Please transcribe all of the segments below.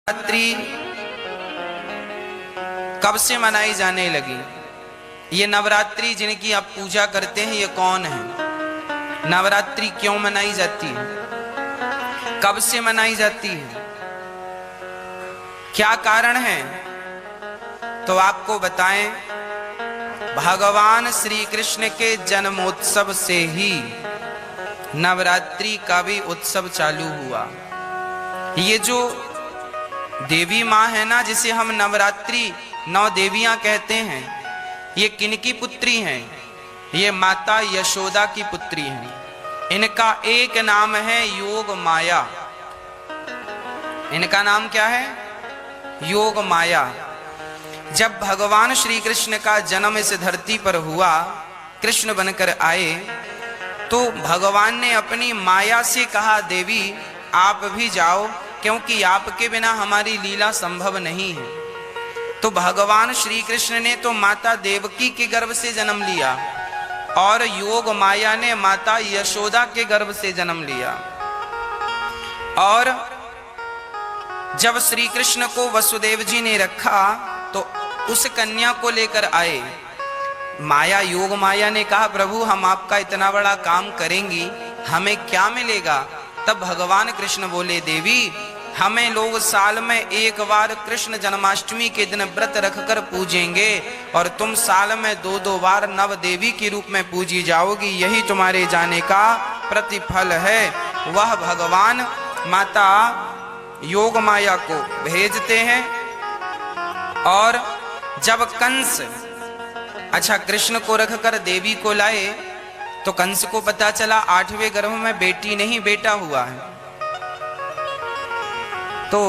नवरात्रि कब से मनाई जाने लगी? ये नवरात्रि जिनकी आप पूजा करते हैं ये कौन है? नवरात्रि क्यों मनाई जाती है? कब से मनाई जाती है? क्या कारण है? तो आपको बताएं, भगवान श्री कृष्ण के जन्मोत्सव से ही नवरात्रि का भी उत्सव चालू हुआ। ये जो देवी माँ है ना, जिसे हम नवरात्रि 9 देवियां कहते हैं, ये किनकी पुत्री हैं? ये माता यशोदा की पुत्री हैं। इनका एक नाम है योग माया। इनका नाम क्या है? योग माया। जब भगवान श्री कृष्ण का जन्म इस धरती पर हुआ, कृष्ण बनकर आए, तो भगवान ने अपनी माया से कहा, देवी आप भी जाओ, क्योंकि आपके बिना हमारी लीला संभव नहीं है। तो भगवान श्री कृष्ण ने तो माता देवकी के गर्भ से जन्म लिया और योग माया ने माता यशोदा के गर्भ से जन्म लिया। और जब श्री कृष्ण को वसुदेव जी ने रखा तो उस कन्या को लेकर आए। माया, योग माया ने कहा, प्रभु हम आपका इतना बड़ा काम करेंगी, हमें क्या मिलेगा? तब भगवान कृष्ण बोले, देवी हमें लोग साल में एक बार कृष्ण जन्माष्टमी के दिन व्रत रखकर पूजेंगे और तुम साल में 2-2 बार नव देवी के रूप में पूजी जाओगी। यही तुम्हारे जाने का प्रतिफल है। वह भगवान माता योग माया को भेजते हैं। और जब कंस कृष्ण को रखकर देवी को लाए तो कंस को पता चला 8वें गर्भ में बेटी नहीं बेटा हुआ है। तो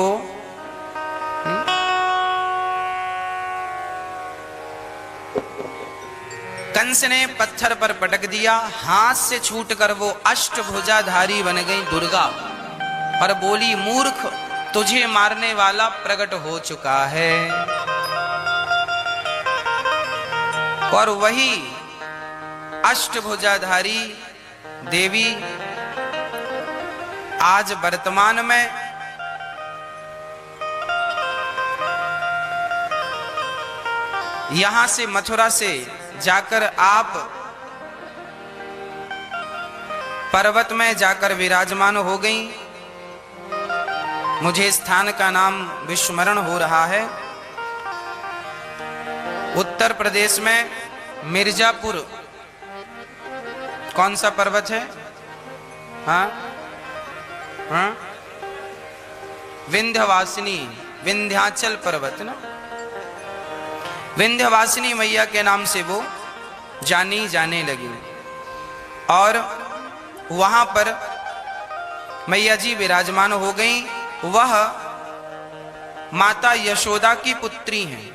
कंस ने पत्थर पर पटक दिया, हाथ से छूटकर वो अष्टभुजाधारी बन गई दुर्गा और बोली, मूर्ख तुझे मारने वाला प्रकट हो चुका है। और वही अष्टभुजाधारी देवी आज वर्तमान में यहां से मथुरा से जाकर आप पर्वत में जाकर विराजमान हो गई। मुझे स्थान का नाम विस्मरण हो रहा है। उत्तर प्रदेश में मिर्जापुर, कौन सा पर्वत है? हाँ, विंध्यवासिनी, विंध्याचल पर्वत ना, विंध्यवासिनी मैया के नाम से वो जानी जाने लगी। और वहां पर मैया जी विराजमान हो गई। वह माता यशोदा की पुत्री हैं।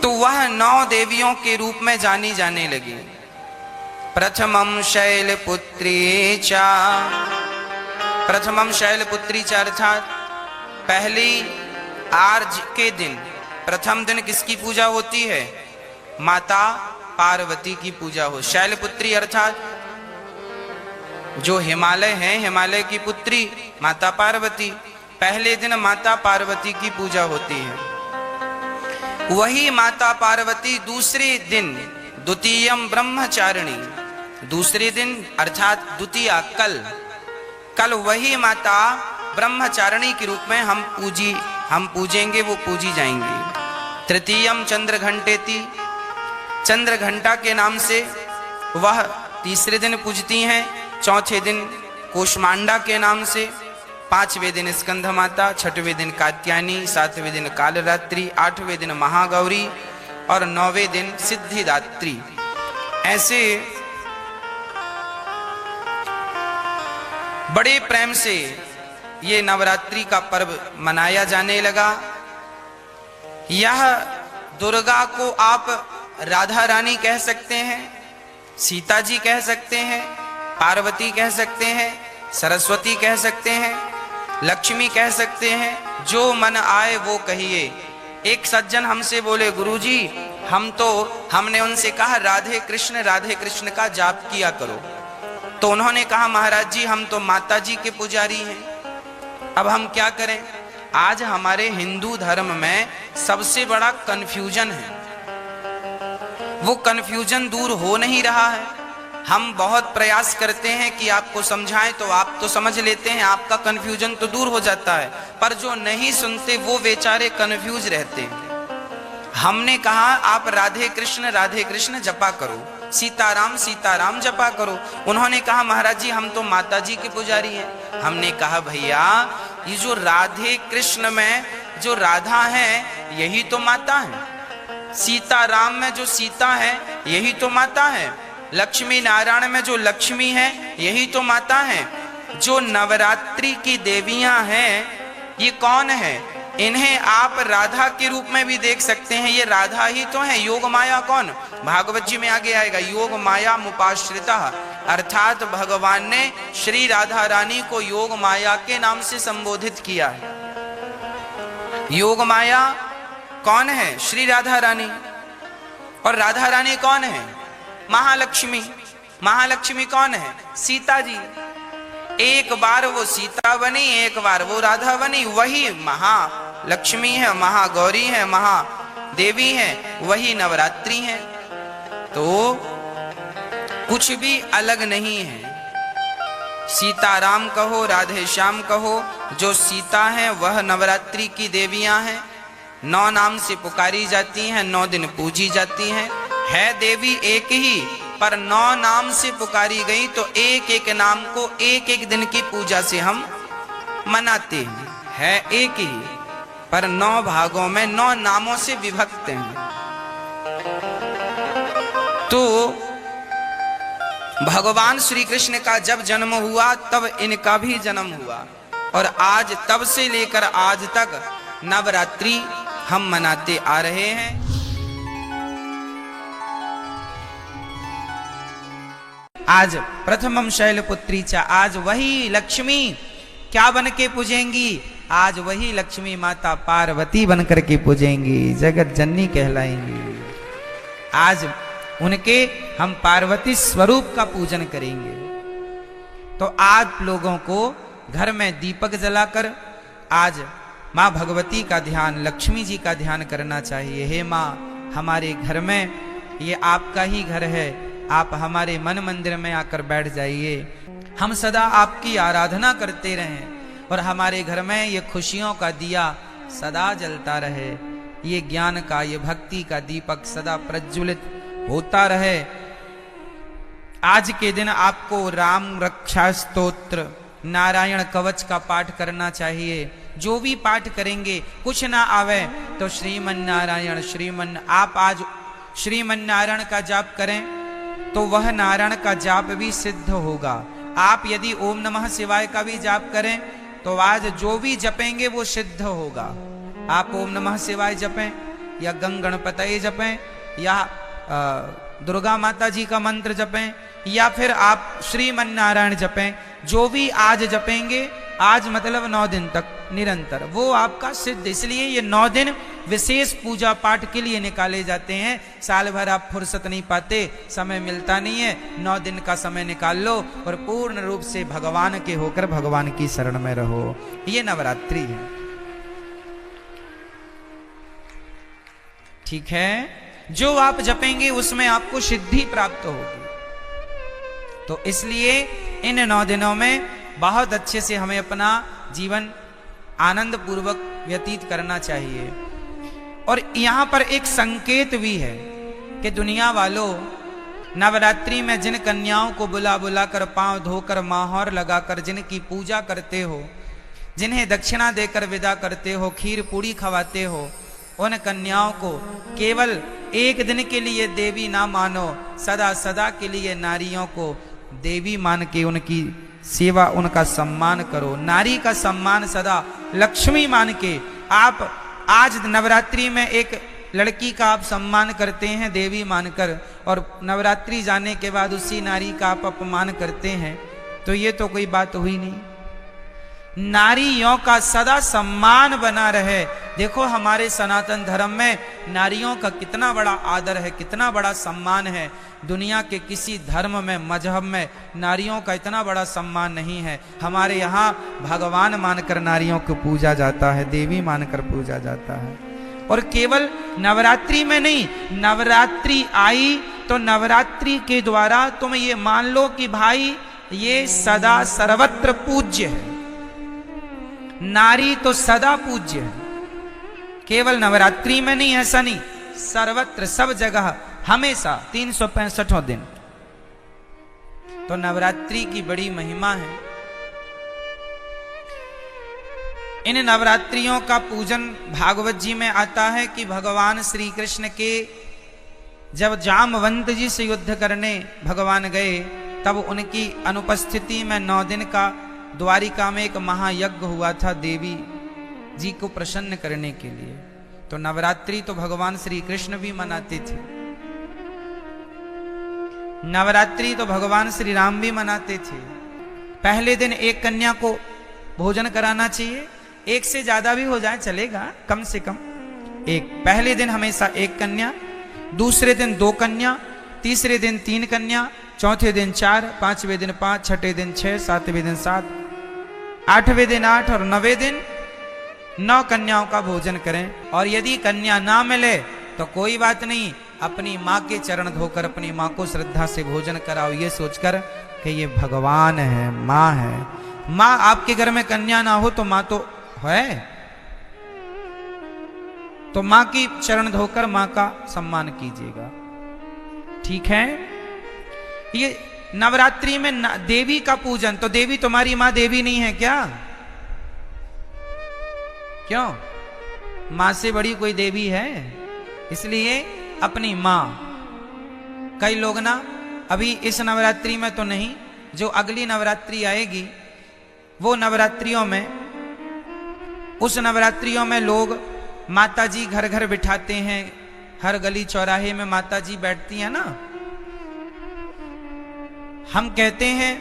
तो वह 9 देवियों के रूप में जानी जाने लगी। प्रथमम शैलपुत्री चा, प्रथमम शैलपुत्री चा अर्थात पहली आर्ज के दिन, प्रथम दिन किसकी पूजा होती है? माता पार्वती की पूजा हो। शैलपुत्री अर्थात जो हिमालय है, हिमालय की पुत्री माता पार्वती। पहले दिन माता पार्वती की पूजा होती है। वही माता पार्वती दूसरे दिन, द्वितीयम ब्रह्मचारिणी, दूसरे दिन अर्थात द्वितीया कल वही माता ब्रह्मचारिणी के रूप में हम पूजेंगे, वो पूजी जाएंगी। तृतीयम चंद्र घंटेति, चंद्र घंटा के नाम से वह तीसरे दिन पूजती हैं। चौथे दिन कोष्मांडा के नाम से, 5वें दिन स्कंध माता, 6वें दिन कात्यायनी, 7वें दिन कालरात्रि, 8वें दिन महागौरी और 9वें दिन सिद्धिदात्री। ऐसे बड़े प्रेम से ये नवरात्रि का पर्व मनाया जाने लगा। यह दुर्गा को आप राधा रानी कह सकते हैं, सीता जी कह सकते हैं, पार्वती कह सकते हैं, सरस्वती कह सकते हैं, लक्ष्मी कह सकते हैं, जो मन आए वो कहिए। एक सज्जन हमसे बोले, गुरुजी हमने उनसे कहा राधे कृष्ण का जाप किया करो। तो उन्होंने कहा, महाराज जी हम तो माता जी के पुजारी हैं। अब हम क्या करें? आज हमारे हिंदू धर्म में सबसे बड़ा कंफ्यूजन है, वो कंफ्यूजन दूर हो नहीं रहा है। हम बहुत प्रयास करते हैं कि आपको समझाएं तो आप तो समझ लेते हैं, आपका कंफ्यूजन तो दूर हो जाता है, पर जो नहीं सुनते वो बेचारे कंफ्यूज रहते हैं। हमने कहा आप राधे कृष्ण जपा करो, सीताराम सीताराम जपा करो। उन्होंने कहा महाराज जी हम तो माता जी के पुजारी हैं। हमने कहा भैया ये जो राधे कृष्ण में जो राधा है यही तो माता है, सीताराम में जो सीता है यही तो माता है, लक्ष्मी नारायण में जो लक्ष्मी है यही तो माता है। जो नवरात्रि की देवियां हैं ये कौन है? इन्हें आप राधा के रूप में भी देख सकते हैं, ये राधा ही तो है। योग माया कौन? भागवत जी में आगे आएगा, योग माया मुपाश्रिता, अर्थात भगवान ने श्री राधा रानी को योग माया के नाम से संबोधित किया है। योग माया कौन है? श्री राधा रानी। और राधा रानी कौन है? महालक्ष्मी। महालक्ष्मी कौन है? सीता जी। एक बार वो सीता बनी, एक बार वो राधा बनी, वही महालक्ष्मी है, महागौरी है, महादेवी है, वही नवरात्रि है। तो कुछ भी अलग नहीं है। सीताराम कहो, राधे श्याम कहो, जो सीता है वह नवरात्रि की देवियां हैं। 9 नाम से पुकारी जाती हैं, 9 दिन पूजी जाती हैं। है देवी एक ही, पर 9 नाम से पुकारी गई तो एक एक नाम को एक एक दिन की पूजा से हम मनाते हैं। है एक ही, पर 9 भागों में 9 नामों से विभक्त हैं। तो भगवान श्री कृष्ण का जब जन्म हुआ तब इनका भी जन्म हुआ, और आज तब से लेकर आज तक नवरात्रि हम मनाते आ रहे हैं। आज प्रथमम शैलपुत्री चा, आज वही लक्ष्मी क्या बन के पूजेंगी? आज वही लक्ष्मी माता पार्वती बन करके पूजेंगी, जगत जननी कहलाएंगी। आज उनके हम पार्वती स्वरूप का पूजन करेंगे। तो आप लोगों को घर में दीपक जलाकर आज माँ भगवती का ध्यान, लक्ष्मी जी का ध्यान करना चाहिए। हे माँ, हमारे घर में, ये आपका ही घर है, आप हमारे मन मंदिर में आकर बैठ जाइए। हम सदा आपकी आराधना करते रहें और हमारे घर में ये खुशियों का दिया सदा जलता रहे, ये ज्ञान का, ये भक्ति का दीपक सदा प्रज्वलित होता रहे। आज के दिन आपको राम रक्षा स्तोत्र, नारायण कवच का पाठ करना चाहिए। जो भी पाठ करेंगे, कुछ ना आवे तो श्रीमन नारायण श्रीमन, आप आज श्रीमन नारायण का जाप करें तो वह नारायण का जाप भी सिद्ध होगा। आप यदि ओम नमः शिवाय का भी जाप करें तो आज जो भी जपेंगे वो सिद्ध होगा। आप ओम नमः शिवाय जपें या गंग गणपतये जपें या दुर्गा माता जी का मंत्र जपें या फिर आप श्रीमन नारायण जपें, जो भी आज जपेंगे, आज मतलब 9 दिन तक निरंतर, वो आपका सिद्ध। इसलिए ये 9 दिन विशेष पूजा पाठ के लिए निकाले जाते हैं। साल भर आप फुर्सत नहीं पाते, समय मिलता नहीं है, 9 दिन का समय निकाल लो और पूर्ण रूप से भगवान के होकर भगवान की शरण में रहो। ये नवरात्रि है, ठीक है। जो आप जपेंगे उसमें आपको सिद्धि प्राप्त होगी। तो इसलिए इन 9 दिनों में बहुत अच्छे से हमें अपना जीवन आनंद पूर्वक व्यतीत करना चाहिए। और यहाँ पर एक संकेत भी है कि दुनिया वालों, नवरात्रि में जिन कन्याओं को बुला बुला कर, पांव धोकर, माहौर लगाकर जिनकी पूजा करते हो, जिन्हें दक्षिणा देकर विदा करते हो, खीर पूड़ी खवाते हो, उन कन्याओं को केवल एक दिन के लिए देवी ना मानो, सदा सदा के लिए नारियों को देवी मान के उनकी सेवा, उनका सम्मान करो। नारी का सम्मान सदा लक्ष्मी मान के आप आज नवरात्रि में एक लड़की का आप सम्मान करते हैं देवी मानकर, और नवरात्रि जाने के बाद उसी नारी का आप अपमान करते हैं, तो ये तो कोई बात हुई नहीं। नारियों का सदा सम्मान बना रहे, देखो हमारे सनातन धर्म में नारियों का कितना बड़ा आदर है, कितना बड़ा सम्मान है। दुनिया के किसी धर्म में, मजहब में नारियों का इतना बड़ा सम्मान नहीं है। हमारे यहाँ भगवान मानकर नारियों को पूजा जाता है, देवी मानकर पूजा जाता है। और केवल नवरात्रि में नहीं, नवरात्रि आई तो नवरात्रि के द्वारा तुम ये मान लो कि भाई ये सदा सर्वत्र पूज्य है। नारी तो सदा पूज्य है, केवल नवरात्रि में नहीं, ऐसा नहीं, सर्वत्र, सब जगह, हमेशा 365 दिन। तो नवरात्रि की बड़ी महिमा है। इन नवरात्रियों का पूजन भागवत जी में आता है कि भगवान श्री कृष्ण के जब जामवंत जी से युद्ध करने भगवान गए, तब उनकी अनुपस्थिति में 9 दिन का द्वारिका में एक महायज्ञ हुआ था देवी जी को प्रसन्न करने के लिए। तो नवरात्रि तो भगवान श्री कृष्ण भी मनाते थे, नवरात्रि तो भगवान श्री राम भी मनाते थे। पहले दिन एक कन्या को भोजन कराना चाहिए, एक से ज्यादा भी हो जाए चलेगा, कम से कम एक। पहले दिन हमेशा एक कन्या, दूसरे दिन 2 कन्या, तीसरे दिन 3 कन्या, चौथे दिन 4, 5वें दिन 5, छठे दिन 6, 7वें दिन 7, 8वें दिन 8 और 9वें दिन 9 कन्याओं का भोजन करें। और यदि कन्या ना मिले तो कोई बात नहीं, अपनी माँ के चरण धोकर अपनी माँ को श्रद्धा से भोजन कराओ, ये सोचकर कि ये भगवान है, माँ है। माँ आपके घर में कन्या ना हो तो माँ तो है, तो माँ की चरण धोकर माँ का सम्मान कीजिएगा, ठीक है। ये नवरात्रि में देवी का पूजन, तो देवी तुम्हारी माँ देवी नहीं है क्या? क्यों? माँ से बड़ी कोई देवी है? इसलिए अपनी माँ। कई लोग ना अभी इस नवरात्रि में तो नहीं, जो अगली नवरात्रि आएगी वो नवरात्रियों में, उस नवरात्रियों में लोग माता जी घर घर बिठाते हैं, हर गली चौराहे में माता जी बैठती हैं ना। हम कहते हैं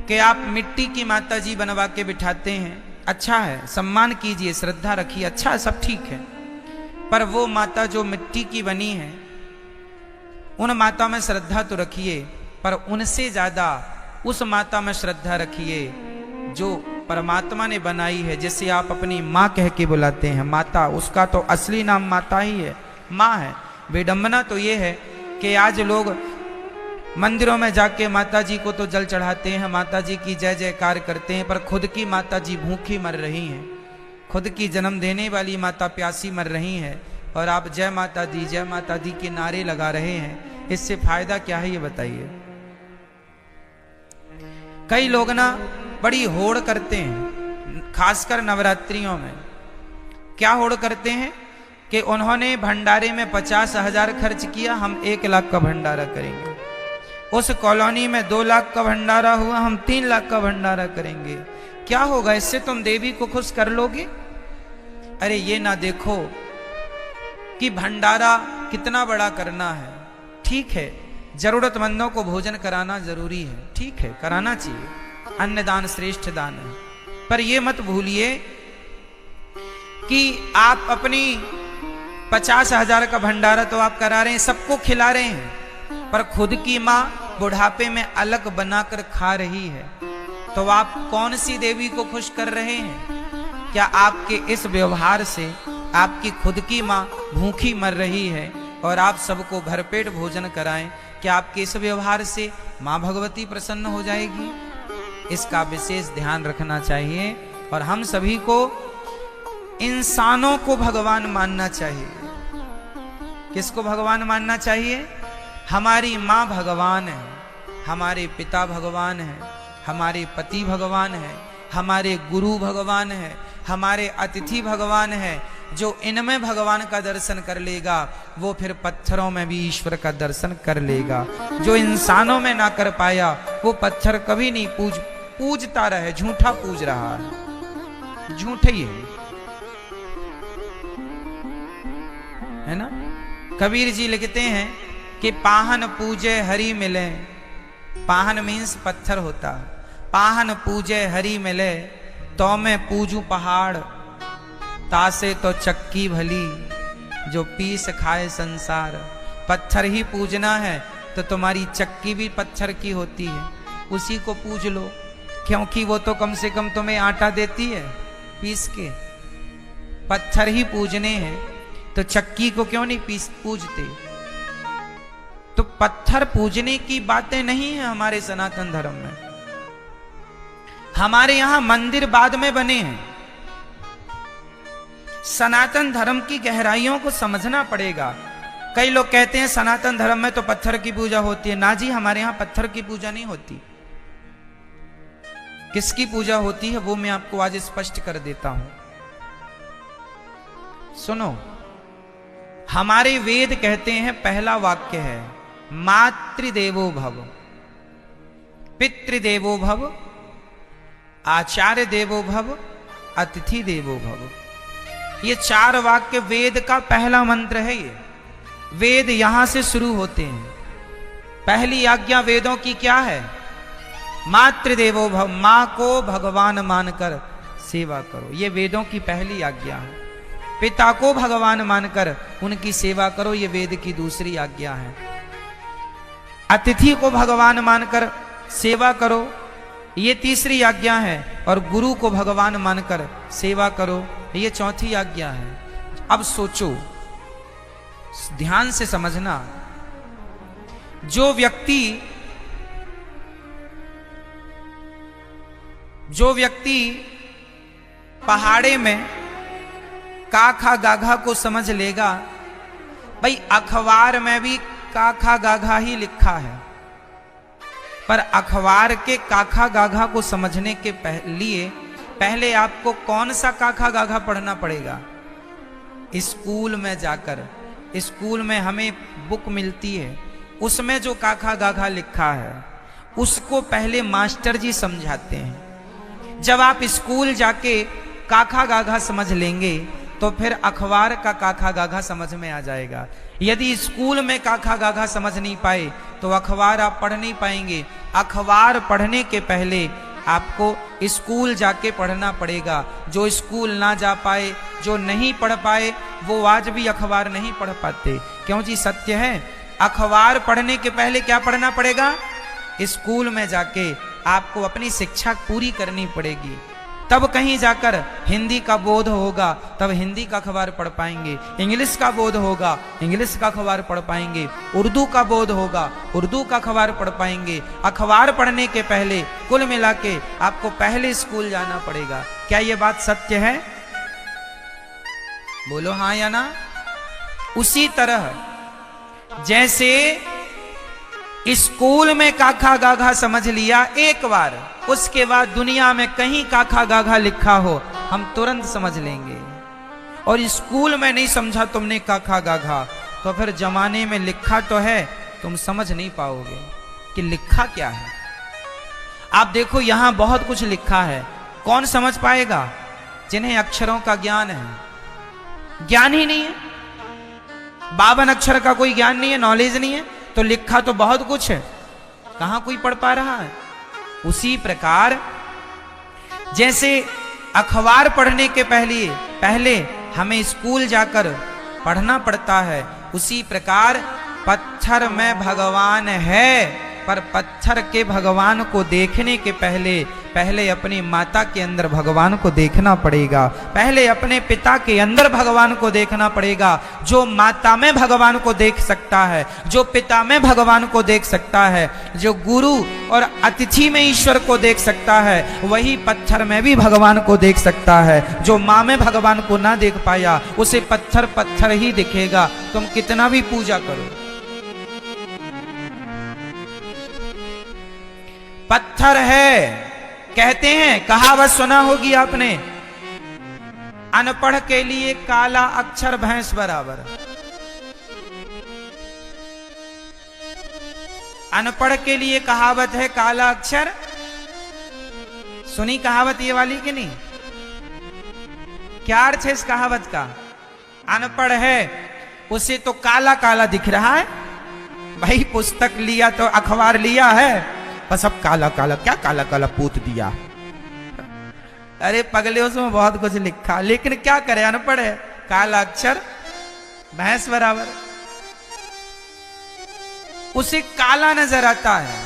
कि आप मिट्टी की माता जी बनवा के बिठाते हैं, अच्छा है, सम्मान कीजिए, श्रद्धा रखिए, अच्छा है, सब ठीक है। पर वो माता जो मिट्टी की बनी है, उन माता में श्रद्धा तो रखिए, पर उनसे ज्यादा उस माता में श्रद्धा रखिए जो परमात्मा ने बनाई है, जिसे आप अपनी माँ कह के बुलाते हैं, माता। उसका तो असली नाम माता ही है, माँ है। विडंबना तो ये है कि आज लोग मंदिरों में जाके माता जी को तो जल चढ़ाते हैं, माता जी की जय जयकार करते हैं, पर खुद की माता जी भूखी मर रही हैं, खुद की जन्म देने वाली माता प्यासी मर रही है, और आप जय माता दी, जय माता दी के नारे लगा रहे हैं। इससे फायदा क्या है ये बताइए। कई लोग ना बड़ी होड़ करते हैं, खासकर नवरात्रियों में। क्या होड़ करते हैं कि उन्होंने भंडारे में 50,000 खर्च किया, हम 1 लाख का भंडारा करेंगे। उस कॉलोनी में 2 लाख का भंडारा हुआ, हम 3 लाख का भंडारा करेंगे। क्या होगा इससे? तुम देवी को खुश कर लोगे? अरे ये ना देखो कि भंडारा कितना बड़ा करना है। ठीक है, जरूरतमंदों को भोजन कराना जरूरी है, ठीक है, कराना चाहिए, अन्नदान श्रेष्ठ दान है। पर ये मत भूलिए कि आप अपनी 50,000 का भंडारा तो आप करा रहे हैं, सबको खिला रहे हैं, पर खुद की माँ बुढ़ापे में अलग बनाकर खा रही है, तो आप कौन सी देवी को खुश कर रहे हैं? क्या आपके इस व्यवहार से आपकी खुद की माँ भूखी मर रही है और आप सबको भरपेट भोजन कराएं, क्या आपके इस व्यवहार से माँ भगवती प्रसन्न हो जाएगी? इसका विशेष ध्यान रखना चाहिए। और हम सभी को, इंसानों को भगवान मानना चाहिए। किसको भगवान मानना चाहिए? हमारी माँ भगवान है, हमारे पिता भगवान है, हमारे पति भगवान है, हमारे गुरु भगवान है, हमारे अतिथि भगवान है। जो इनमें भगवान का दर्शन कर लेगा वो फिर पत्थरों में भी ईश्वर का दर्शन कर लेगा। जो इंसानों में ना कर पाया वो पत्थर कभी नहीं पूजता रहे, झूठा पूज रहा है, झूठे ही है ना। कबीर जी लिखते हैं कि पाहन पूजे हरि मिले, पाहन मीन्स पत्थर होता, पाहन पूजे हरि मिले तो मैं पूजू पहाड़। तासे तो चक्की भली जो पीस खाए संसार। पत्थर ही पूजना है तो तुम्हारी चक्की भी पत्थर की होती है, उसी को पूज लो, क्योंकि वो तो कम से कम तुम्हें आटा देती है पीस के। पत्थर ही पूजने हैं तो चक्की को क्यों नहीं पूजते? तो पत्थर पूजने की बातें नहीं है हमारे सनातन धर्म में। हमारे यहां मंदिर बाद में बने हैं। सनातन धर्म की गहराइयों को समझना पड़ेगा। कई लोग कहते हैं सनातन धर्म में तो पत्थर की पूजा होती है। ना जी, हमारे यहां पत्थर की पूजा नहीं होती। किसकी पूजा होती है वो मैं आपको आज स्पष्ट कर देता हूं। सुनो, हमारे वेद कहते हैं, पहला वाक्य है मातृदेवो भव, पितृदेवो भव, आचार्य देवो भव, अतिथि देवो भव। ये 4 वाक्य वेद का पहला मंत्र है। ये वेद यहां से शुरू होते हैं। पहली आज्ञा वेदों की क्या है? मातृदेवो भव, मां को भगवान मानकर सेवा करो, ये वेदों की पहली आज्ञा है। पिता को भगवान मानकर उनकी सेवा करो, ये वेद की दूसरी आज्ञा है। अतिथि को भगवान मानकर सेवा करो, ये तीसरी आज्ञा है। और गुरु को भगवान मानकर सेवा करो, ये चौथी आज्ञा है। अब सोचो, ध्यान से समझना, जो व्यक्ति पहाड़े में काखा गाघा को समझ लेगा, भाई अखबार में भी काखा गाघा ही लिखा है, पर अखबार के काखा गाघा को समझने के लिए पहले आपको कौन सा काखा गाघा पढ़ना पड़ेगा? स्कूल में जाकर, स्कूल में हमें बुक मिलती है, उसमें जो काखा गाघा लिखा है उसको पहले मास्टर जी समझाते हैं। जब आप स्कूल जाके काखा गाघा समझ लेंगे तो फिर अखबार का काखा गाघा समझ में आ जाएगा। यदि स्कूल में काखा गाघा समझ नहीं पाए तो अखबार आप पढ़ नहीं पाएंगे। अखबार पढ़ने के पहले आपको स्कूल जाके पढ़ना पड़ेगा। जो स्कूल ना जा पाए, जो नहीं पढ़ पाए, वो आज भी अखबार नहीं पढ़ पाते। क्यों जी? सत्य है। अखबार पढ़ने के पहले क्या पढ़ना पड़ेगा? स्कूल में जाके आपको अपनी शिक्षा पूरी करनी पड़ेगी, तब कहीं जाकर हिंदी का बोध होगा, तब हिंदी का अखबार पढ़ पाएंगे। इंग्लिश का बोध होगा, इंग्लिश का अखबार पढ़ पाएंगे। उर्दू का बोध होगा, उर्दू का अखबार पढ़ पाएंगे। अखबार पढ़ने के पहले कुल मिला के आपको पहले स्कूल जाना पड़ेगा। क्या ये बात सत्य है? बोलो हाँ या ना। उसी तरह जैसे स्कूल में काखा गाघा समझ लिया एक बार, उसके बाद दुनिया में कहीं काखा गाघा लिखा हो हम तुरंत समझ लेंगे। और स्कूल में नहीं समझा तुमने काखा गाघा तो फिर जमाने में लिखा तो है, तुम समझ नहीं पाओगे कि लिखा क्या है। आप देखो यहां बहुत कुछ लिखा है, कौन समझ पाएगा? जिन्हें अक्षरों का ज्ञान है। ज्ञान ही नहीं है, 52 अक्षर का कोई ज्ञान नहीं है, नॉलेज नहीं है, तो लिखा तो बहुत कुछ है, कहां कोई पढ़ पा रहा है। उसी प्रकार जैसे अखबार पढ़ने के पहले हमें स्कूल जाकर पढ़ना पड़ता है, उसी प्रकार पत्थर में भगवान है, पर पत्थर के भगवान को देखने के पहले अपनी माता के अंदर भगवान को देखना पड़ेगा, पहले अपने पिता के अंदर भगवान को देखना पड़ेगा। जो माता में भगवान को देख सकता है, जो पिता में भगवान को देख सकता है, जो गुरु और अतिथि में ईश्वर को देख सकता है, वही पत्थर में भी भगवान को देख सकता है। जो माँ में भगवान को ना देख पाया उसे पत्थर ही दिखेगा, तुम कितना भी पूजा करो। पत्थर है, कहते हैं, कहावत सुना होगी आपने, अनपढ़ के लिए काला अक्षर भैंस बराबर। अनपढ़ के लिए कहावत है काला अक्षर। सुनी कहावत ये वाली कि नहीं? क्या अर्थ है इस कहावत का? अनपढ़ है उसे तो काला काला दिख रहा है। भाई पुस्तक लिया तो अखबार लिया है, बस अब काला काला, क्या काला काला पूत दिया। अरे पगले उसमें बहुत कुछ लिखा, लेकिन क्या करे, अनपढ़ है, काला अक्षर भैंस बराबर, उसे काला नजर आता है,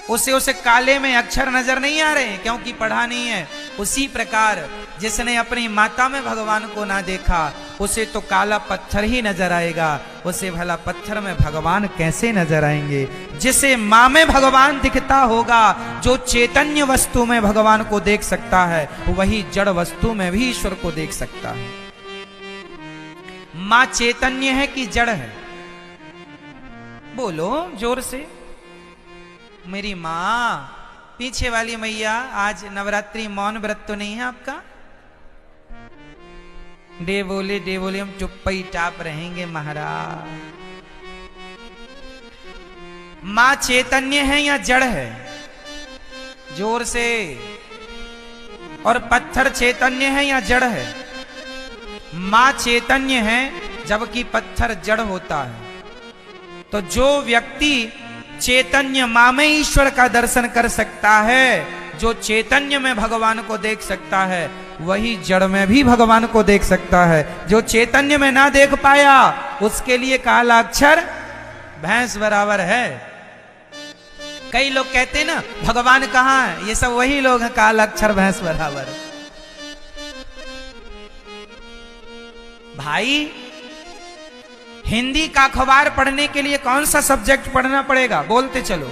उसे काले में अक्षर नजर नहीं आ रहे क्योंकि पढ़ा नहीं है। उसी प्रकार जिसने अपनी माता में भगवान को ना देखा उसे तो काला पत्थर ही नजर आएगा, उसे भला पत्थर में भगवान कैसे नजर आएंगे। जिसे माँ में भगवान दिखता होगा, जो चैतन्य वस्तु में भगवान को देख सकता है, वही जड़ वस्तु में भी ईश्वर को देख सकता है। माँ चैतन्य है कि जड़ है? बोलो जोर से। मेरी माँ, पीछे वाली मैया, आज नवरात्रि मौन व्रत तो नहीं है आपका? डे बोले हम चुप ही टाप रहेंगे महाराज। मां चैतन्य है या जड़ है? जोर से। और पत्थर चैतन्य है या जड़ है? मां चैतन्य है जबकि पत्थर जड़ होता है। तो जो व्यक्ति चैतन्य मां में ईश्वर का दर्शन कर सकता है, जो चैतन्य में भगवान को देख सकता है, वही जड़ में भी भगवान को देख सकता है। जो चैतन्य में ना देख पाया, उसके लिए काला अक्षर भैंस बराबर है। कई लोग कहते हैं ना भगवान कहाँ है, ये सब वही लोग हैं काला अक्षर भैंस बराबर। भाई हिंदी का अखबार पढ़ने के लिए कौन सा सब्जेक्ट पढ़ना पड़ेगा? बोलते चलो।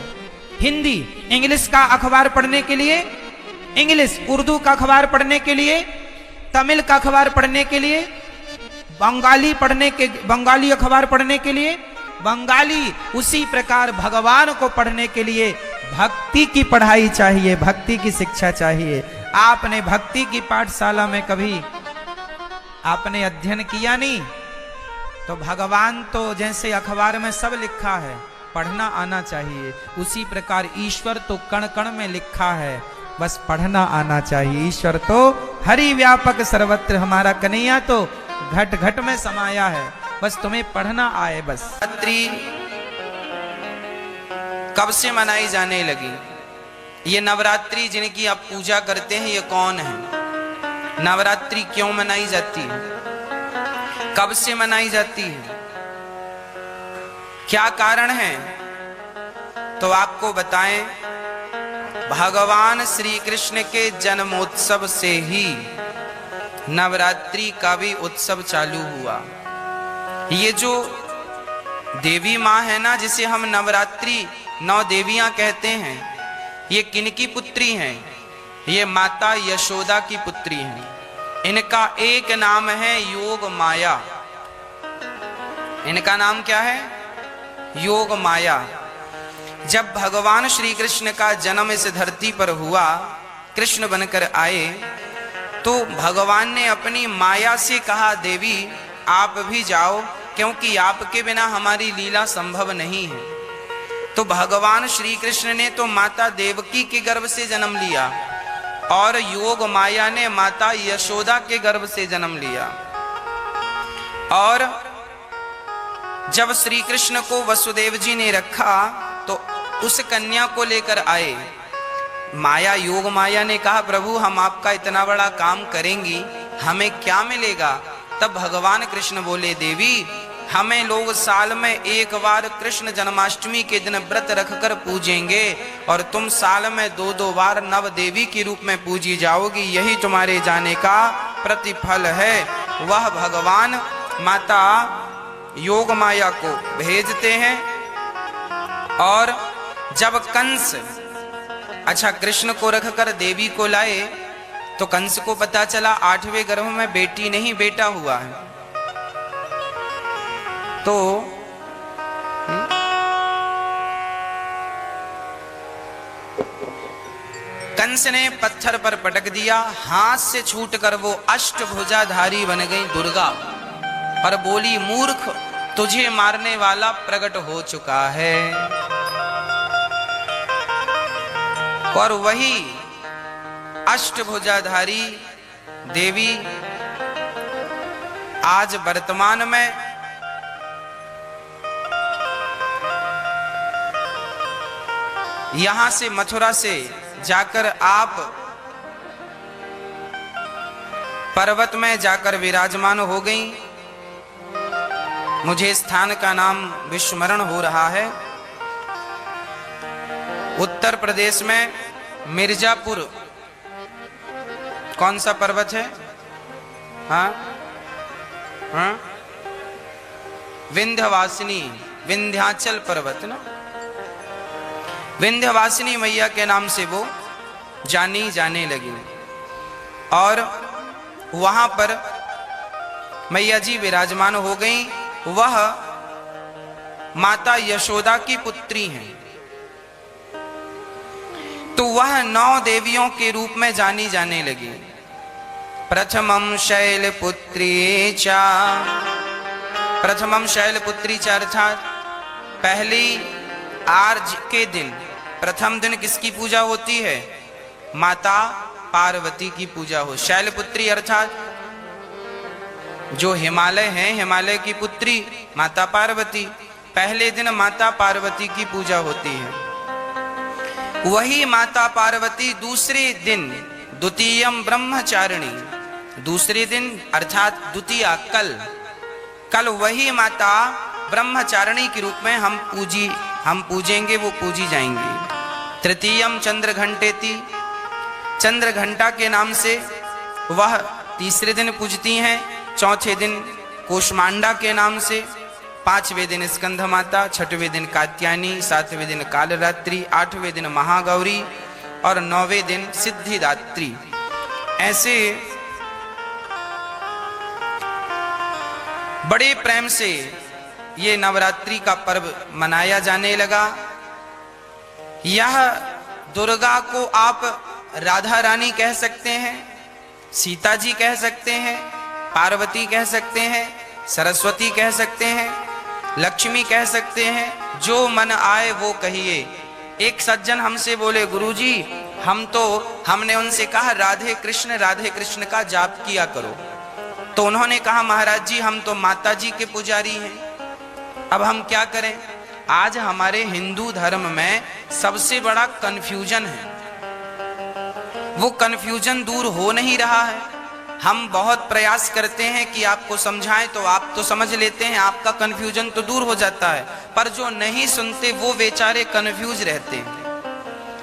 हिंदी। इंग्लिश का अखबार पढ़ने के लिए इंग्लिश, उर्दू का अखबार पढ़ने के लिए तमिल का अखबार पढ़ने के लिए, बंगाली अखबार पढ़ने के लिए बंगाली। उसी प्रकार भगवान को पढ़ने के लिए भक्ति की पढ़ाई चाहिए, भक्ति की शिक्षा चाहिए। आपने भक्ति की पाठशाला में कभी आपने अध्ययन किया नहीं, तो भगवान तो जैसे अखबार में सब लिखा है, पढ़ना आना चाहिए। उसी प्रकार ईश्वर तो कण कण में लिखा है, बस पढ़ना आना चाहिए। ईश्वर तो हरि व्यापक सर्वत्र, हमारा कन्हैया तो घट घट में समाया है, बस तुम्हें पढ़ना आए बस। नवरात्रि कब से मनाई जाने लगी? ये नवरात्रि जिनकी आप पूजा करते हैं, ये कौन है? नवरात्रि क्यों मनाई जाती है? कब से मनाई जाती है? क्या कारण है? तो आपको बताएं, भगवान श्री कृष्ण के जन्मोत्सव से ही नवरात्रि का भी उत्सव चालू हुआ। ये जो देवी माँ है ना, जिसे हम नवरात्रि 9 देवियां कहते हैं, ये किनकी पुत्री हैं? ये माता यशोदा की पुत्री हैं। इनका एक नाम है योग माया। इनका नाम क्या है? योग माया। जब भगवान श्री कृष्ण का जन्म इस धरती पर हुआ, कृष्ण बनकर आए, तो भगवान ने अपनी माया से कहा, देवी आप भी जाओ, क्योंकि आपके बिना हमारी लीला संभव नहीं है। तो भगवान श्री कृष्ण ने तो माता देवकी के गर्भ से जन्म लिया और योग माया ने माता यशोदा के गर्भ से जन्म लिया। और जब श्री कृष्ण को वसुदेव जी ने रखा, तो उस कन्या को लेकर आए। माया, योग माया ने कहा, प्रभु हम आपका इतना बड़ा काम करेंगी, हमें क्या मिलेगा? तब भगवान कृष्ण बोले, देवी हमें लोग साल में एक बार कृष्ण जन्माष्टमी के दिन व्रत रखकर पूजेंगे, और तुम साल में 2-2 बार नव देवी के रूप में पूजी जाओगी, यही तुम्हारे जाने का प्रतिफल है। वह भगवान माता योग माया को भेजते हैं। और जब कंस कृष्ण को रखकर देवी को लाए, तो कंस को पता चला 8वें गर्भ में बेटी नहीं बेटा हुआ है। तो कंस ने पत्थर पर पटक दिया, हाथ से छूटकर वो अष्टभुजाधारी बन गई दुर्गा, और बोली, मूर्ख तुझे मारने वाला प्रकट हो चुका है। और वही अष्टभुजाधारी देवी आज वर्तमान में यहां से मथुरा से जाकर आप पर्वत में जाकर विराजमान हो गई। मुझे स्थान का नाम विस्मरण हो रहा है। उत्तर प्रदेश में मिर्जापुर, कौन सा पर्वत है? हाँ हाँ, विंध्यवासिनी, विंध्याचल पर्वत ना, विंध्यवासिनी मैया के नाम से वो जानी जाने लगी। और वहां पर मैया जी विराजमान हो गई। वह माता यशोदा की पुत्री हैं। तो वह 9 देवियों के रूप में जानी जाने लगी। प्रथमम शैलपुत्री चा, प्रथमम शैलपुत्री चा अर्थात पहली आर्ज के दिन, प्रथम दिन किसकी पूजा होती है? माता पार्वती की पूजा हो। शैलपुत्री अर्थात जो हिमालय है, हिमालय की पुत्री माता पार्वती। पहले दिन माता पार्वती की पूजा होती है। वही माता पार्वती दूसरे दिन, द्वितीयम ब्रह्मचारिणी, दूसरे दिन अर्थात द्वितीया कल वही माता ब्रह्मचारिणी के रूप में हम पूजेंगे, वो पूजी जाएंगी। तृतीयम चंद्र घंटेति, चंद्र घंटा के नाम से वह तीसरे दिन पूजती हैं। चौथे दिन कोषमांडा के नाम से, 5वें दिन स्कंध माता, 6वें दिन कात्यायनी, 7वें दिन कालरात्रि, 8वें दिन महागौरी और 9वें दिन सिद्धिदात्री। ऐसे बड़े प्रेम से ये नवरात्रि का पर्व मनाया जाने लगा। यह दुर्गा को आप राधा रानी कह सकते हैं, सीता जी कह सकते हैं, पार्वती कह सकते हैं, सरस्वती कह सकते हैं, लक्ष्मी कह सकते हैं, जो मन आए वो कहिए। एक सज्जन हमसे बोले, गुरुजी हमने उनसे कहा राधे कृष्ण का जाप किया करो। तो उन्होंने कहा महाराज जी हम तो माता जी के पुजारी हैं, अब हम क्या करें? आज हमारे हिंदू धर्म में सबसे बड़ा कंफ्यूजन है, वो कंफ्यूजन दूर हो नहीं रहा है। हम बहुत प्रयास करते हैं कि आपको समझाएं तो आप तो समझ लेते हैं, आपका कंफ्यूजन तो दूर हो जाता है, पर जो नहीं सुनते वो बेचारे कंफ्यूज रहते हैं।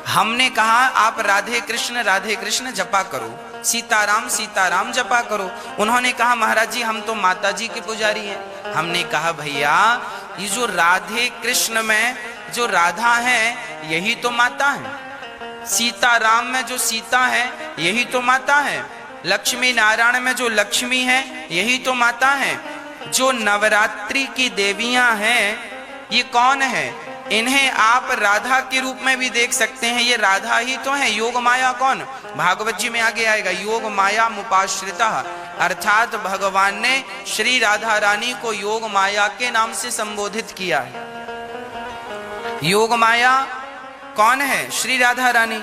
हमने कहा आप राधे कृष्ण जपा करो, सीताराम जपा करो। उन्होंने कहा महाराज जी हम तो माता जी के पुजारी हैं। हमने कहा भैया ये जो राधे कृष्ण में जो राधा है यही तो माता है, सीताराम में जो सीता है यही तो माता है, लक्ष्मी नारायण में जो लक्ष्मी है यही तो माता है। जो नवरात्रि की देवियां हैं ये कौन है? इन्हें आप राधा के रूप में भी देख सकते हैं, ये राधा ही तो है। योग माया कौन? भागवत जी में आगे आएगा, योग माया मुपाश्रिता, अर्थात भगवान ने श्री राधा रानी को योग माया के नाम से संबोधित किया है। योग माया कौन है? श्री राधा रानी।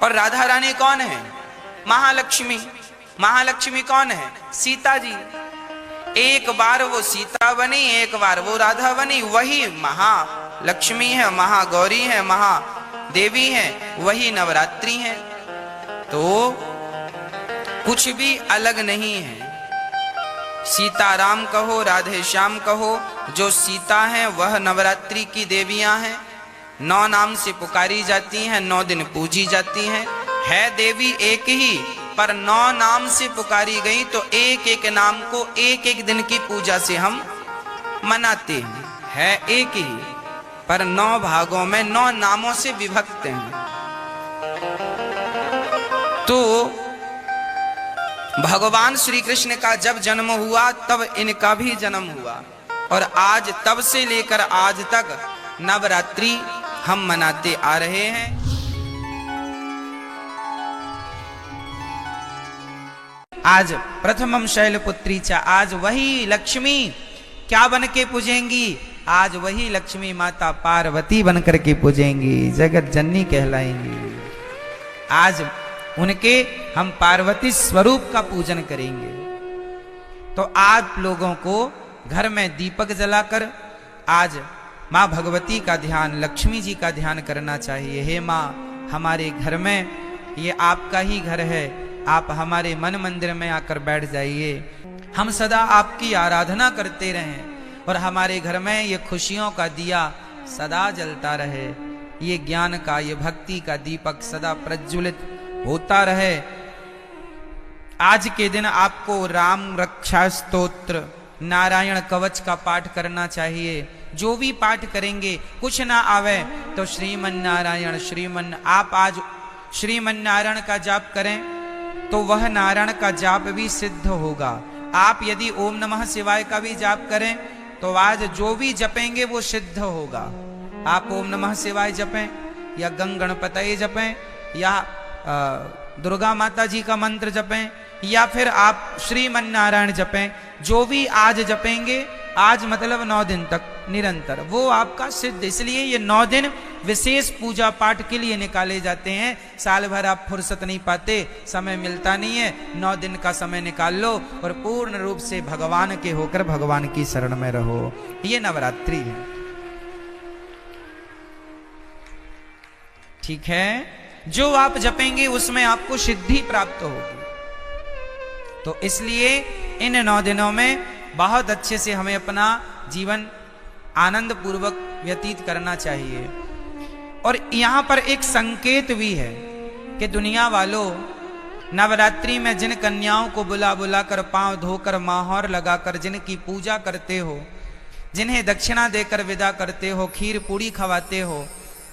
और राधा रानी कौन है? महालक्ष्मी। महालक्ष्मी कौन है? सीता जी। एक बार वो सीता बनी, एक बार वो राधा बनी, वही महालक्ष्मी है, महागौरी है, महादेवी है, वही नवरात्रि है। तो कुछ भी अलग नहीं है। सीताराम कहो, राधे श्याम कहो, जो सीता है वह नवरात्रि की देवियां हैं। 9 नाम से पुकारी जाती हैं, 9 दिन पूजी जाती हैं। है देवी एक ही, पर 9 नाम से पुकारी गई तो एक एक नाम को एक एक दिन की पूजा से हम मनाते हैं। है एक ही, पर 9 भागों में 9 नामों से विभक्त हैं। तो भगवान श्री कृष्ण का जब जन्म हुआ तब इनका भी जन्म हुआ, और आज तब से लेकर आज तक नवरात्रि हम मनाते आ रहे हैं। आज प्रथमम शैलपुत्री चा, आज वही लक्ष्मी क्या बन के पूजेंगी? आज वही लक्ष्मी माता पार्वती बन करके पूजेंगी, जगत जननी कहलाएंगी। आज उनके हम पार्वती स्वरूप का पूजन करेंगे। तो आप लोगों को घर में दीपक जलाकर आज माँ भगवती का ध्यान, लक्ष्मी जी का ध्यान करना चाहिए। हे माँ, हमारे घर में ये आपका ही घर है, आप हमारे मन मंदिर में आकर बैठ जाइए, हम सदा आपकी आराधना करते रहें और हमारे घर में ये खुशियों का दिया सदा जलता रहे, ये ज्ञान का, ये भक्ति का दीपक सदा प्रज्वलित होता रहे। आज के दिन आपको राम रक्षा स्तोत्र, नारायण कवच का पाठ करना चाहिए। जो भी पाठ करेंगे, कुछ ना आवे तो श्रीमन नारायण आप आज श्रीमन नारायण का जाप करें तो वह नारायण का जाप भी सिद्ध होगा। आप यदि ओम नमः शिवाय का भी जाप करें तो आज जो भी जपेंगे वो सिद्ध होगा। आप ओम नमः शिवाय जपें या गंग गणपतये जपें या दुर्गा माता जी का मंत्र जपें या फिर आप श्रीमन नारायण जपें, जो भी आज जपेंगे, आज मतलब 9 दिन तक निरंतर, वो आपका सिद्ध। इसलिए ये 9 दिन विशेष पूजा पाठ के लिए निकाले जाते हैं। साल भर आप फुर्सत नहीं पाते, समय मिलता नहीं है, 9 दिन का समय निकाल लो और पूर्ण रूप से भगवान के होकर भगवान की शरण में रहो। ये नवरात्रि है, ठीक है। जो आप जपेंगे उसमें आपको सिद्धि प्राप्त होगी। तो इसलिए इन 9 दिनों में बहुत अच्छे से हमें अपना जीवन आनंद पूर्वक व्यतीत करना चाहिए। और यहाँ पर एक संकेत भी है कि दुनिया वालों, नवरात्रि में जिन कन्याओं को बुला बुला कर, पांव धोकर, माहौर लगाकर जिनकी पूजा करते हो, जिन्हें दक्षिणा देकर विदा करते हो, खीर पूड़ी खवाते हो,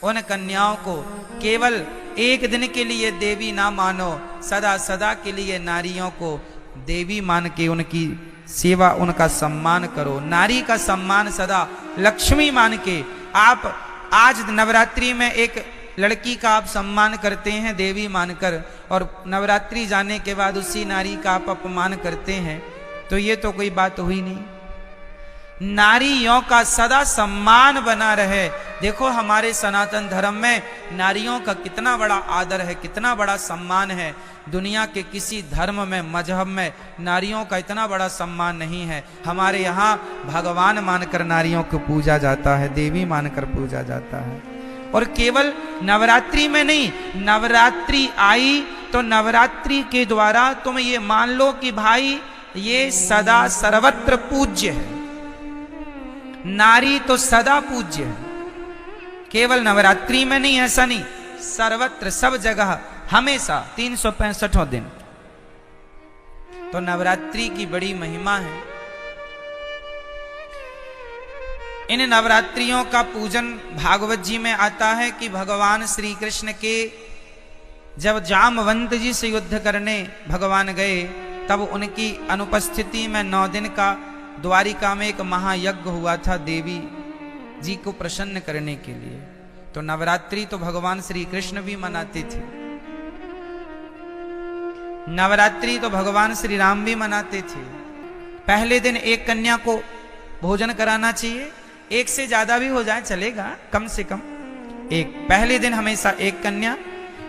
उन कन्याओं को केवल एक दिन के लिए देवी ना मानो, सदा सदा के लिए नारियों को देवी मान के उनकी सेवा, उनका सम्मान करो। नारी का सम्मान सदा लक्ष्मी मान के आप आज नवरात्रि में एक लड़की का आप सम्मान करते हैं देवी मानकर, और नवरात्रि जाने के बाद उसी नारी का आप अपमान करते हैं, तो ये तो कोई बात हुई नहीं। नारियों का सदा सम्मान बना रहे। देखो हमारे सनातन धर्म में नारियों का कितना बड़ा आदर है, कितना बड़ा सम्मान है। दुनिया के किसी धर्म में, मजहब में नारियों का इतना बड़ा सम्मान नहीं है। हमारे यहाँ भगवान मानकर नारियों को पूजा जाता है, देवी मानकर पूजा जाता है। और केवल नवरात्रि में नहीं, नवरात्रि आई तो नवरात्रि के द्वारा तुम ये मान लो कि भाई ये सदा सर्वत्र पूज्य है। नारी तो सदा पूज्य है, केवल नवरात्रि में नहीं, ऐसा नहीं, सर्वत्र, सब जगह, हमेशा 365 दिन। तो नवरात्रि की बड़ी महिमा है। इन नवरात्रियों का पूजन भागवत जी में आता है कि भगवान श्री कृष्ण के जब जामवंत जी से युद्ध करने भगवान गए, तब उनकी अनुपस्थिति में 9 दिन का द्वारिका में एक महायज्ञ हुआ था देवी जी को प्रसन्न करने के लिए। तो नवरात्रि तो भगवान श्री कृष्ण भी मनाते थे, नवरात्रि तो भगवान श्री राम भी मनाते थे। पहले दिन एक कन्या को भोजन कराना चाहिए, एक से ज्यादा भी हो जाए चलेगा, कम से कम एक। पहले दिन हमेशा एक कन्या,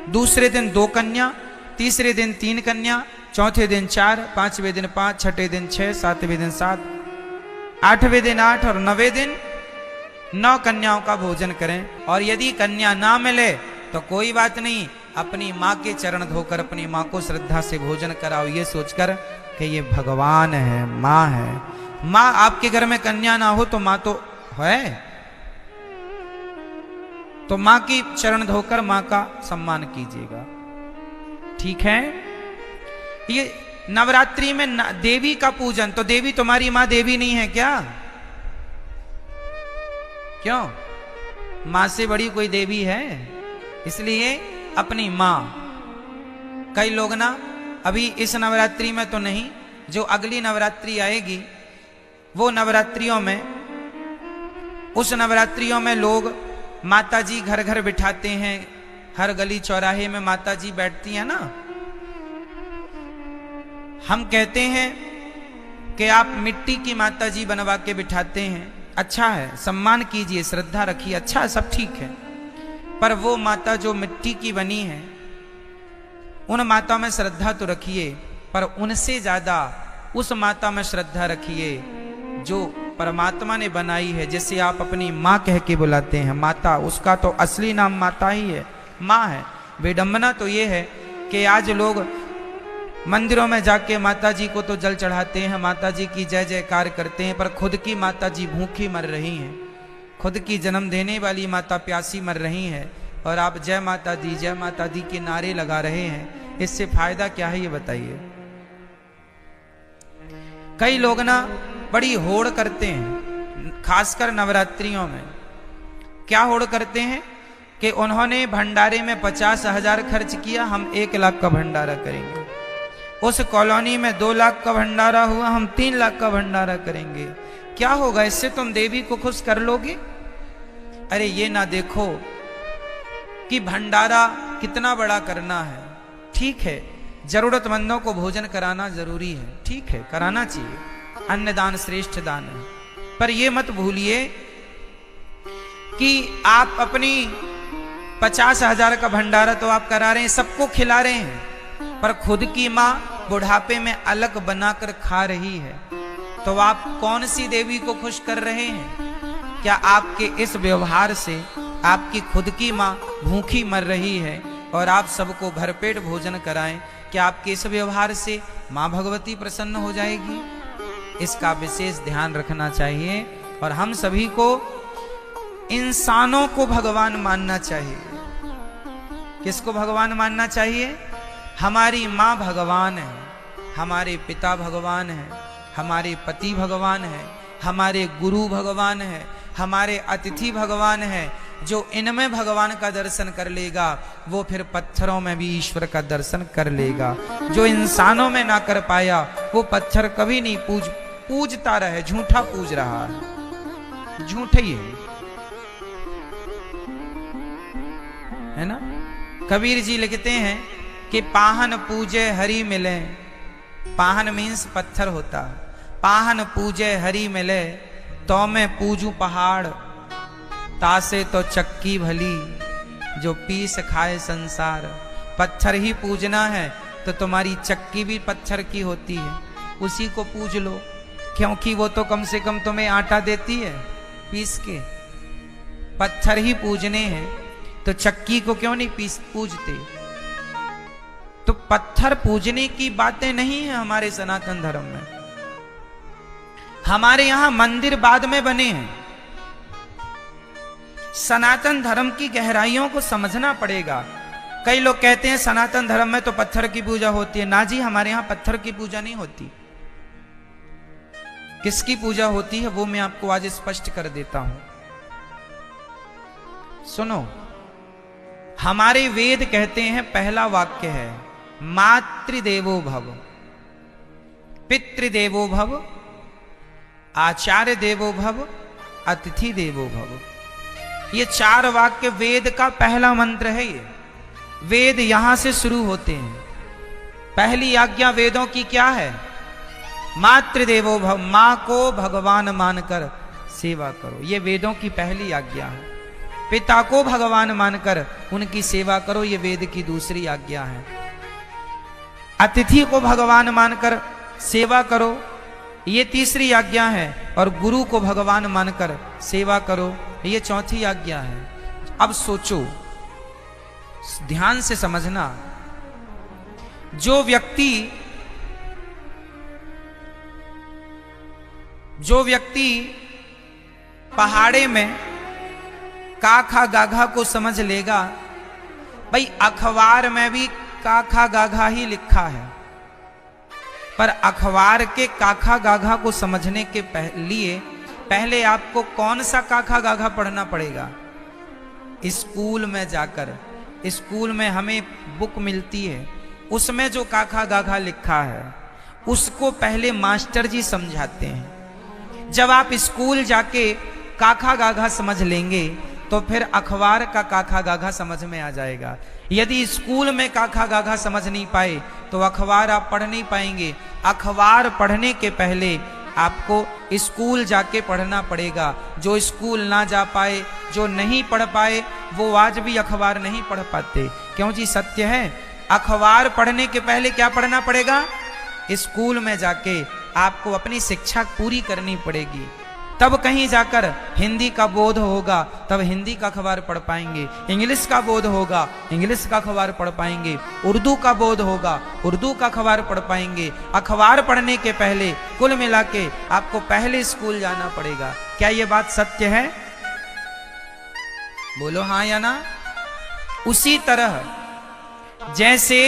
दूसरे दिन 2 कन्या, तीसरे दिन 3 कन्या, चौथे दिन 4, 5वें दिन 5, छठे दिन 6, 7वें दिन 7, 8वें दिन 8 और 9वें दिन 9 कन्याओं का भोजन करें। और यदि कन्या ना मिले तो कोई बात नहीं, अपनी माँ के चरण धोकर अपनी माँ को श्रद्धा से भोजन कराओ, ये सोचकर कि ये भगवान है, माँ है। माँ आपके घर में कन्या ना हो तो माँ तो है, तो माँ की चरण धोकर माँ का सम्मान कीजिएगा, ठीक है। ये नवरात्रि में देवी का पूजन, तो देवी तुम्हारी माँ देवी नहीं है क्या? क्यों? माँ से बड़ी कोई देवी है? इसलिए अपनी माँ। कई लोग ना अभी इस नवरात्रि में तो नहीं, जो अगली नवरात्रि आएगी वो नवरात्रियों में, उस नवरात्रियों में लोग माता जी घर घर बिठाते हैं, हर गली चौराहे में माता जी बैठती है ना। हम कहते हैं कि आप मिट्टी की माता जी बनवा के बिठाते हैं, अच्छा है, सम्मान कीजिए, श्रद्धा रखिए, अच्छा है, सब ठीक है। पर वो माता जो मिट्टी की बनी है, उन माता में श्रद्धा तो रखिए, पर उनसे ज्यादा उस माता में श्रद्धा रखिए जो परमात्मा ने बनाई है, जिसे आप अपनी माँ कह के बुलाते हैं, माता। उसका तो असली नाम माता ही है, माँ है। विडंबना तो ये है कि आज लोग मंदिरों में जाके माता जी को तो जल चढ़ाते हैं, माता जी की जय जयकार करते हैं, पर खुद की माता जी भूखी मर रही हैं, खुद की जन्म देने वाली माता प्यासी मर रही हैं, और आप जय माता दी के नारे लगा रहे हैं। इससे फायदा क्या है ये बताइए। कई लोग ना बड़ी होड़ करते हैं, खासकर नवरात्रियों में। क्या होड़ करते हैं कि उन्होंने भंडारे में 50,000 खर्च किया, हम 1 लाख का भंडारा करेंगे। उस कॉलोनी में 2 लाख का भंडारा हुआ, हम 3 लाख का भंडारा करेंगे। क्या होगा, इससे तुम देवी को खुश कर लोगे? अरे ये ना देखो कि भंडारा कितना बड़ा करना है। ठीक है, जरूरतमंदों को भोजन कराना जरूरी है, ठीक है, कराना चाहिए, अन्नदान श्रेष्ठ दान है। पर ये मत भूलिए कि आप अपनी 50,000 का भंडारा तो आप करा रहे हैं, सबको खिला रहे हैं, पर खुद की माँ बुढ़ापे में अलग बनाकर खा रही है, तो आप कौन सी देवी को खुश कर रहे हैं? क्या आपके इस व्यवहार से आपकी खुद की माँ भूखी मर रही है और आप सबको भरपेट भोजन कराएं, क्या आपके इस व्यवहार से माँ भगवती प्रसन्न हो जाएगी? इसका विशेष ध्यान रखना चाहिए। और हम सभी को इंसानों को भगवान मानना चाहिए। किसको भगवान मानना चाहिए? हमारी माँ भगवान है, हमारे पिता भगवान है, हमारे पति भगवान है, हमारे गुरु भगवान है, हमारे अतिथि भगवान है। जो इनमें भगवान का दर्शन कर लेगा वो फिर पत्थरों में भी ईश्वर का दर्शन कर लेगा। जो इंसानों में ना कर पाया वो पत्थर कभी नहीं पूजता रहे, झूठा पूज रहा है, झूठे ही है ना। कबीर जी लिखते हैं कि पाहन पूजे हरि मिले, पाहन मीन्स पत्थर होता, पाहन पूजे हरि मिले, तो मैं पूजू पहाड़, तासे तो चक्की भली, जो पीस खाए संसार। पत्थर ही पूजना है तो तुम्हारी चक्की भी पत्थर की होती है, उसी को पूज लो, क्योंकि वो तो कम से कम तुम्हें आटा देती है पीस के। पत्थर ही पूजने हैं तो चक्की को क्यों नहीं पूजते? तो पत्थर पूजने की बातें नहीं है हमारे सनातन धर्म में। हमारे यहां मंदिर बाद में बने हैं। सनातन धर्म की गहराइयों को समझना पड़ेगा। कई लोग कहते हैं सनातन धर्म में तो पत्थर की पूजा होती है। ना जी, हमारे यहां पत्थर की पूजा नहीं होती। किसकी पूजा होती है वो मैं आपको आज स्पष्ट कर देता हूं। सुनो, हमारे वेद कहते हैं, पहला वाक्य है मातृदेवो भव, पितृदेवो भव, आचार्य देवो भव, अतिथि देवो भव। ये 4 वाक्य वेद का पहला मंत्र है। ये वेद यहां से शुरू होते हैं। पहली आज्ञा वेदों की क्या है? मातृदेवो भव, मां को भगवान मानकर सेवा करो, ये वेदों की पहली आज्ञा है। पिता को भगवान मानकर उनकी सेवा करो, ये वेद की दूसरी आज्ञा है। अतिथि को भगवान मानकर सेवा करो, ये तीसरी आज्ञा है। और गुरु को भगवान मानकर सेवा करो, ये चौथी आज्ञा है। अब सोचो, ध्यान से समझना, जो व्यक्ति पहाड़े में काखा गाघा को समझ लेगा, भाई अखबार में भी काखा गाघा ही लिखा है, पर अखबार के काखा गाघा को समझने के लिए पहले आपको कौन सा काखा गाघा पढ़ना पड़ेगा? स्कूल में जाकर, स्कूल में हमें बुक मिलती है, उसमें जो काखा गाघा लिखा है उसको पहले मास्टर जी समझाते हैं। जब आप स्कूल जाके काखा गाघा समझ लेंगे तो फिर अखबार का काखा गाघा समझ में आ जाएगा। यदि स्कूल में काखा गाघा समझ नहीं पाए तो अखबार आप पढ़ नहीं पाएंगे। अखबार पढ़ने के पहले आपको स्कूल जाके पढ़ना पड़ेगा। जो स्कूल ना जा पाए, जो नहीं पढ़ पाए, वो आज भी अखबार नहीं पढ़ पाते। क्यों जी? सत्य है। अखबार पढ़ने के पहले क्या पढ़ना पड़ेगा? स्कूल में जाके आपको अपनी शिक्षा पूरी करनी पड़ेगी, तब कहीं जाकर हिंदी का बोध होगा, तब हिंदी का अखबार पढ़ पाएंगे। इंग्लिश का बोध होगा, इंग्लिश का अखबार पढ़ पाएंगे। उर्दू का बोध होगा, उर्दू का अखबार पढ़ पाएंगे। अखबार पढ़ने के पहले कुल मिला के आपको पहले स्कूल जाना पड़ेगा। क्या ये बात सत्य है? बोलो हाँ या ना। उसी तरह जैसे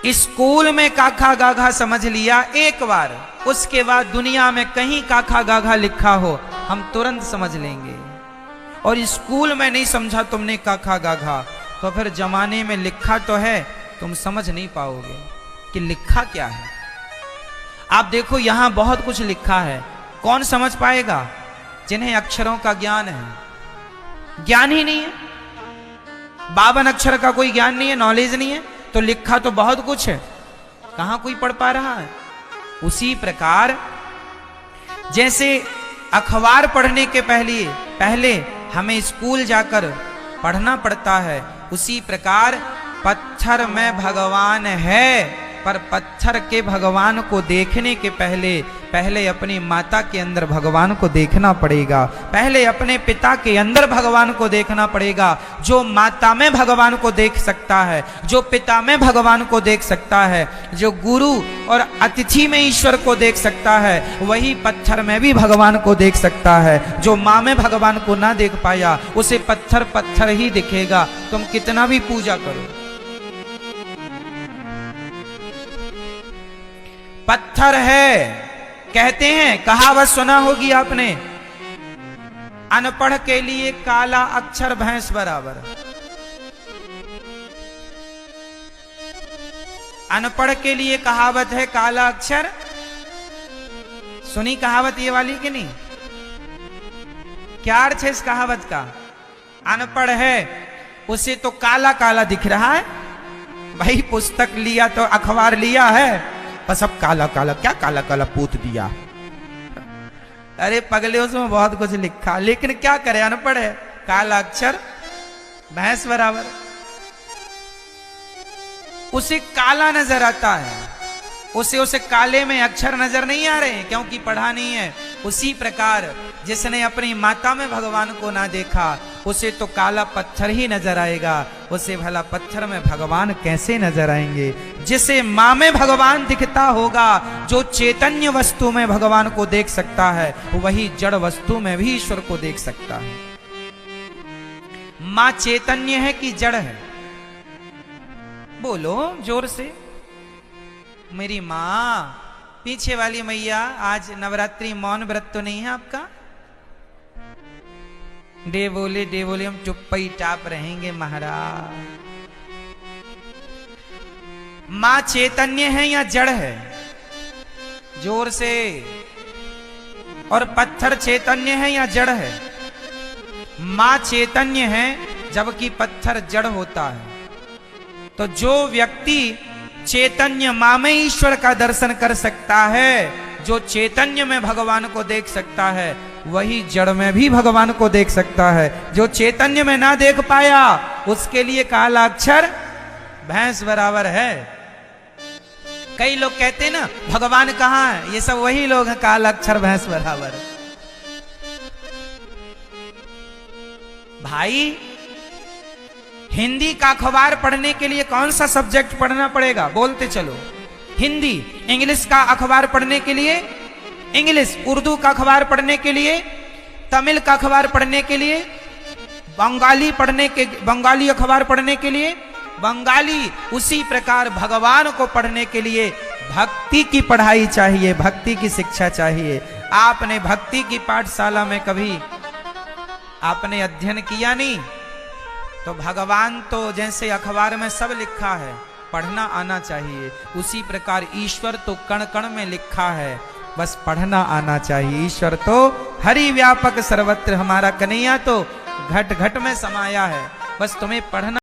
स्कूल में काखा गाघा समझ लिया एक बार, उसके बाद दुनिया में कहीं काखा गाघा लिखा हो हम तुरंत समझ लेंगे। और स्कूल में नहीं समझा तुमने काखा गाघा, तो फिर जमाने में लिखा तो है, तुम समझ नहीं पाओगे कि लिखा क्या है। आप देखो यहां बहुत कुछ लिखा है, कौन समझ पाएगा? जिन्हें अक्षरों का ज्ञान है। ज्ञान ही नहीं है, 52 अक्षर का कोई ज्ञान नहीं है, नॉलेज नहीं है, तो लिखा तो बहुत कुछ है, कहां कोई पढ़ पा रहा है। उसी प्रकार जैसे अखबार पढ़ने के पहले हमें स्कूल जाकर पढ़ना पड़ता है, उसी प्रकार पत्थर में भगवान है, पर पत्थर के भगवान को देखने के पहले अपनी माता के अंदर भगवान को देखना पड़ेगा, पहले अपने पिता के अंदर भगवान को देखना पड़ेगा। जो माता में भगवान को देख सकता है, जो पिता में भगवान को देख सकता है, जो गुरु और अतिथि में ईश्वर को देख सकता है, वही पत्थर में भी भगवान को देख सकता है। जो माँ में भगवान को ना देख पाया, उसे पत्थर पत्थर ही दिखेगा, तुम कितना भी पूजा करो। पत्थर है, कहते हैं, कहावत सुना होगी आपने, अनपढ़ के लिए काला अक्षर भैंस बराबर। अनपढ़ के लिए कहावत है काला अक्षर। सुनी कहावत ये वाली कि नहीं? क्या अर्थ है इस कहावत का? अनपढ़ है उसे तो काला काला दिख रहा है। भाई पुस्तक लिया तो अखबार लिया है, बस अब काला काला, क्या काला काला पूत दिया। अरे पगले उसमें बहुत कुछ लिखा, लेकिन क्या करे, अनपढ़ है, काला अक्षर भैंस बराबर। उसे काला नजर आता है, उसे काले में अक्षर नजर नहीं आ रहे, क्योंकि पढ़ा नहीं है। उसी प्रकार जिसने अपनी माता में भगवान को ना देखा, उसे तो काला पत्थर ही नजर आएगा, उसे भला पत्थर में भगवान कैसे नजर आएंगे। जिसे माँ में भगवान दिखता होगा, जो चैतन्य वस्तु में भगवान को देख सकता है, वही जड़ वस्तु में भी ईश्वर को देख सकता है। माँ चैतन्य है कि जड़ है? बोलो जोर से। मेरी माँ, पीछे वाली मैया, आज नवरात्रि मौन व्रत तो नहीं है आपका? डे बोले हम चुप ही टाप रहेंगे महाराज। मां चैतन्य है या जड़ है? जोर से। और पत्थर चैतन्य है या जड़ है? मां चैतन्य है जबकि पत्थर जड़ होता है। तो जो व्यक्ति चैतन्य मां में ईश्वर का दर्शन कर सकता है, जो चैतन्य में भगवान को देख सकता है, वही जड़ में भी भगवान को देख सकता है। जो चैतन्य में ना देख पाया, उसके लिए काला अक्षर भैंस बराबर है। कई लोग कहते हैं ना भगवान कहाँ है, ये सब वही लोग हैं काला अक्षर भैंस बराबर। भाई हिंदी का अखबार पढ़ने के लिए कौन सा सब्जेक्ट पढ़ना पड़ेगा? बोलते चलो। हिंदी। इंग्लिश का अखबार पढ़ने के लिए इंग्लिश, उर्दू का अखबार पढ़ने के लिए, तमिल का अखबार पढ़ने के लिए, बंगाली अखबार पढ़ने के लिए बंगाली। उसी प्रकार भगवान को पढ़ने के लिए भक्ति की पढ़ाई चाहिए, भक्ति की शिक्षा चाहिए। आपने भक्ति की पाठशाला में कभी आपने अध्ययन किया नहीं, तो भगवान तो जैसे अखबार में सब लिखा है, पढ़ना आना चाहिए। उसी प्रकार ईश्वर तो कण कण में लिखा है, बस पढ़ना आना चाहिए। ईश्वर तो हरि व्यापक सर्वत्र, हमारा कन्हैया तो घट घट में समाया है, बस तुम्हें पढ़ना